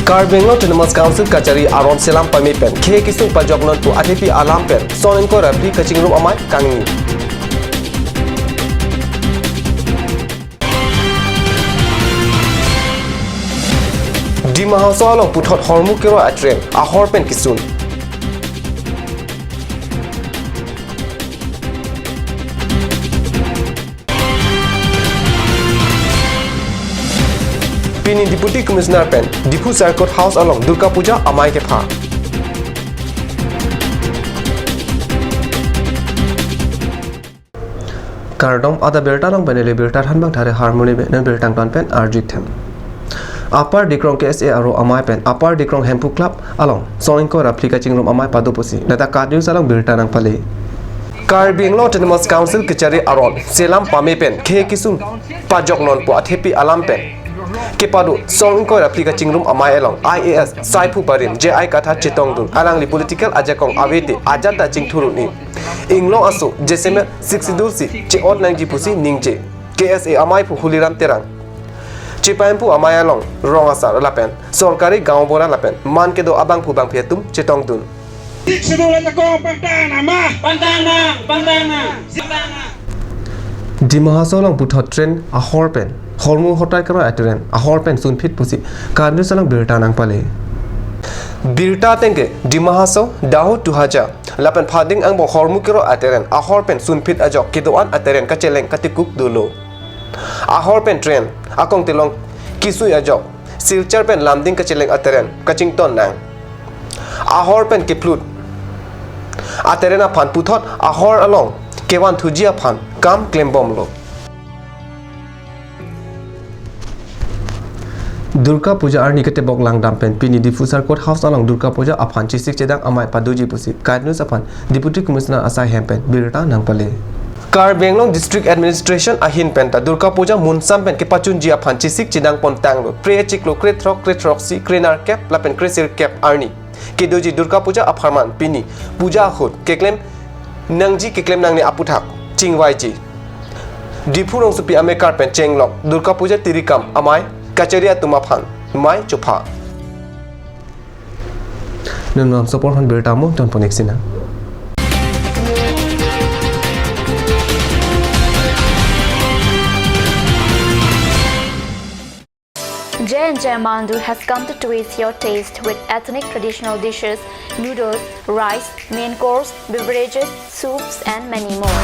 Carbenglo Autonomous Council Kachari Aron Selam Pamipen K Kisung Pajoknon to ATP Alampen Sonenko Rapli Kaching Room Amai Kangi Di Mahasolo Putot Hormukiro Atren A Horpen Kisun Pini Deputy Commissioner Pen, Dipu Circuit House along Durga Puja Amai ke pha. Kardom ada berta long benele berta hanbang thare harmony be nan bertang ton pen arjit them. Upper Dikrong KSA aro Amai pen Upper Dikrong Hempu Club along Soinko Raplika Chingrom Amai Padoposi Nata Kadus along berta nang pale. Carbenglo Autonomous Council Kachari Aron Selam Pamipen K Kisung Pajoknon po ATP Alampen Kepadu Songko Replika Chingrum Amai along IAS Saipu Parin JI Kata Chitong Dun Alang li political ajakong awete ajata Chingthuru ni Inglo aso Jeseme 62 si Che Ot 90 pusi Ningje KSA Amai pu Huliram Terang Chipampu Amai along Rong asar lapen Sorkari Gaon Bora lapen Man kedo abang pu bang Pietum Chitong Dun Di Mahasolang Puthot Tren a Horpen Hormu Hotai Kara Atren a Horpen Sun Pit Pusi Karnu Salang Birta Nang Pale Birta Tenke Di Mahaso Daho Tuhaja Lapen Pading Ang Bo Hormu Kiro Ateren a Horpen Sun Pit Ajok Kidoan Ateren Kacheleng Katikuk Dulo a Horpen Tren Akong Tilong Kisui Ajok Silchar Pen Lamding Kacheleng Ateren Kachington Nang a Horpen Kiplut Aterena Pan Puthot a Hor along Kewan Thujia Pan Kam Klembomlo Durga Puja Arni Kete Bok Lang Dampen Pini Diffuser Court House along Durga Puja Apan Chisik Chedang Amai Paduji Pusi Guidance Apan Deputy Commissioner Asai Hempen Birta Nang Pale Carbenglo District Administration Ahin Penta Durga Puja Munsam Pen Kepachunji Apan Chisik Chedang Pontanglo Pre Chiklo Kretrok Si Krenar Cap Lapen Kresir Cap Arni Kedoji Durga Puja Aparman Pini Puja Hut Keklem Nangji Keklem Nangni Aputhak Chingwaiji Dipurong Supi Ame Karpen Chenglok Durga Puja Tirikam Amai Kacharia Tumaphan Mai Chopha Nunam support han Bertamo Ton Ponexina J&J Mandu has come to twist your taste with ethnic traditional dishes, noodles, rice, main course, beverages, soups and many more.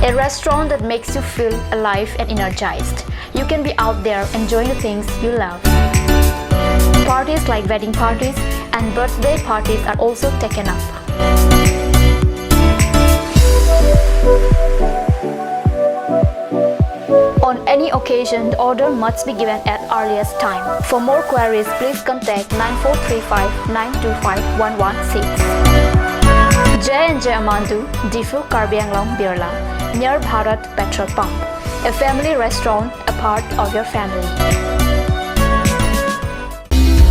A restaurant that makes you feel alive and energized. You can be out there enjoying the things you love. Parties like wedding parties and birthday parties are also taken up. On any occasion, the order must be given at earliest time. For more queries, please contact 9435 925 116. J&J Amandu, Difu Karbianglong Birla, near Bharat Petrol Pump. A family restaurant, a part of your family.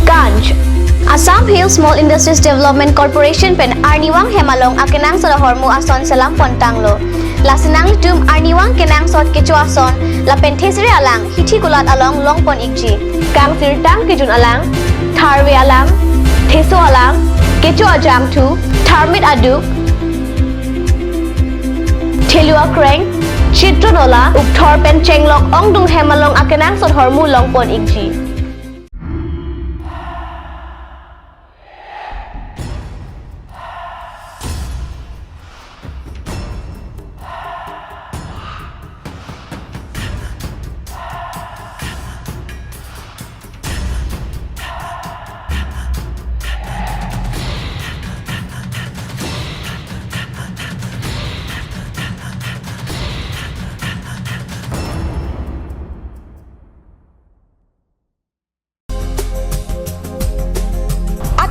Ganj Assam Hill Small Industries Development Corporation pen Arniwang Hemalong akenang sa Hormu Ason Salam Pontanglo. Lasinang litum Arniwang kenang sot kecuason la penthesre alang hithi gulat along longpon ikji. Kang tirtang kijun alang tharwe alang theso alang kecu ajam thu tharmit aduk Thelua kreng chitronola ukthor pen chenglok ongdung hemalong akenang sot hormu longpon ikji.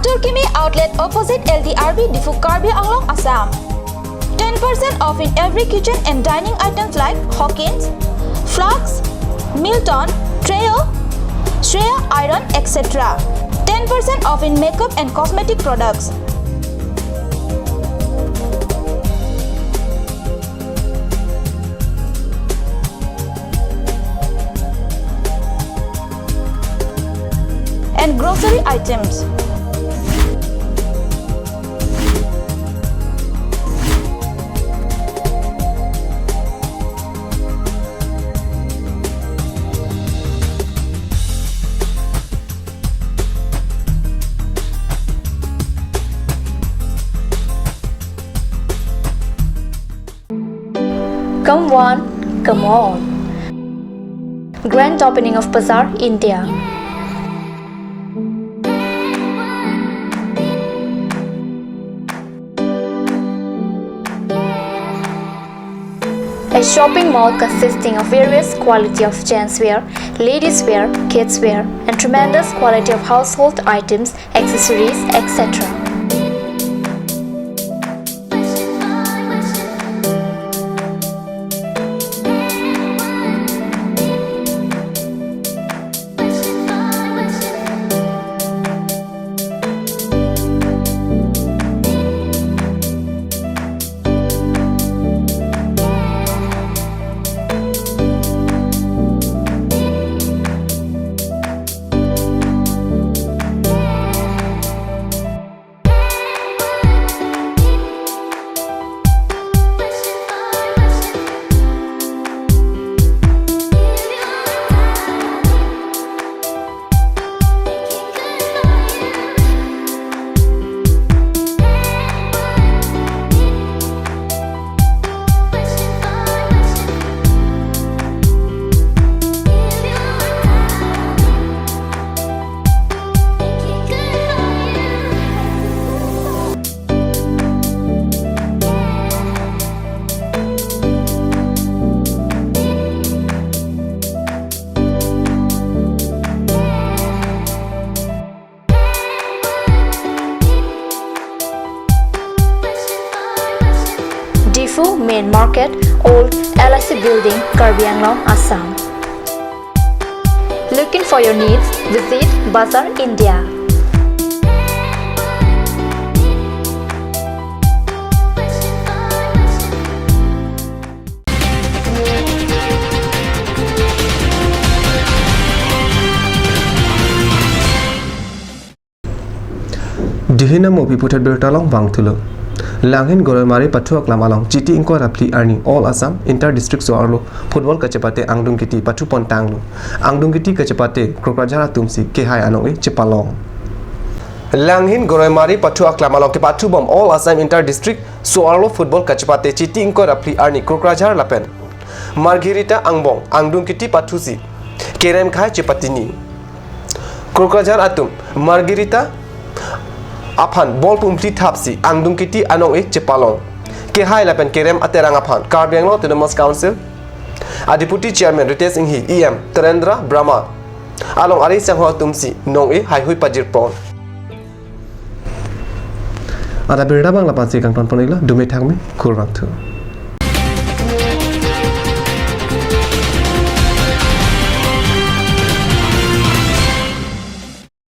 Turkimi outlet opposite LDRB Difu Karbi Anglong, Assam. 10% off in every kitchen and dining items like Hawkins, flasks, Milton, Treo, Shreya Iron, etc. 10% off in makeup and cosmetic products. and grocery items. Come one, come all. Grand opening of Bazaar India. A shopping mall consisting of various quality of gents wear, ladies wear, kids wear, and tremendous quality of household items, accessories, etc. Main Market, Old LIC Building, Karbi Anglong, Assam. Looking for your needs? Visit Bazaar India. Dihina mobi putat bertalong bang tulo. Langhin goroi mari patu aklam along GT inko rapli arni all Assam inter district so arlo football kacepate angdung kiti patu pontanglo angdung kiti kacepate Krokrajhara tumsi ke hai anong chepalong Langhin goroi mari patu aklam along ke patu bom all Assam inter district so arlo football kacepate GT inko rapli arni Krokrajhara lapen Margherita angbong angdung kiti patusi kerem khai chepatini Krokrajhara atum Margherita Aphan bol pumpli tapsi angdung kiti anong chepalong ke hai lapen kerem aterang aphan Karbi Anglong Autonomous Council Deputy Chairman Ritesh Inghi EM Terendra Brahma along ari sangho tumsi nong hai hui pajirpon ada berda bang lapan si kang ton ponila dume thangmi khurang thu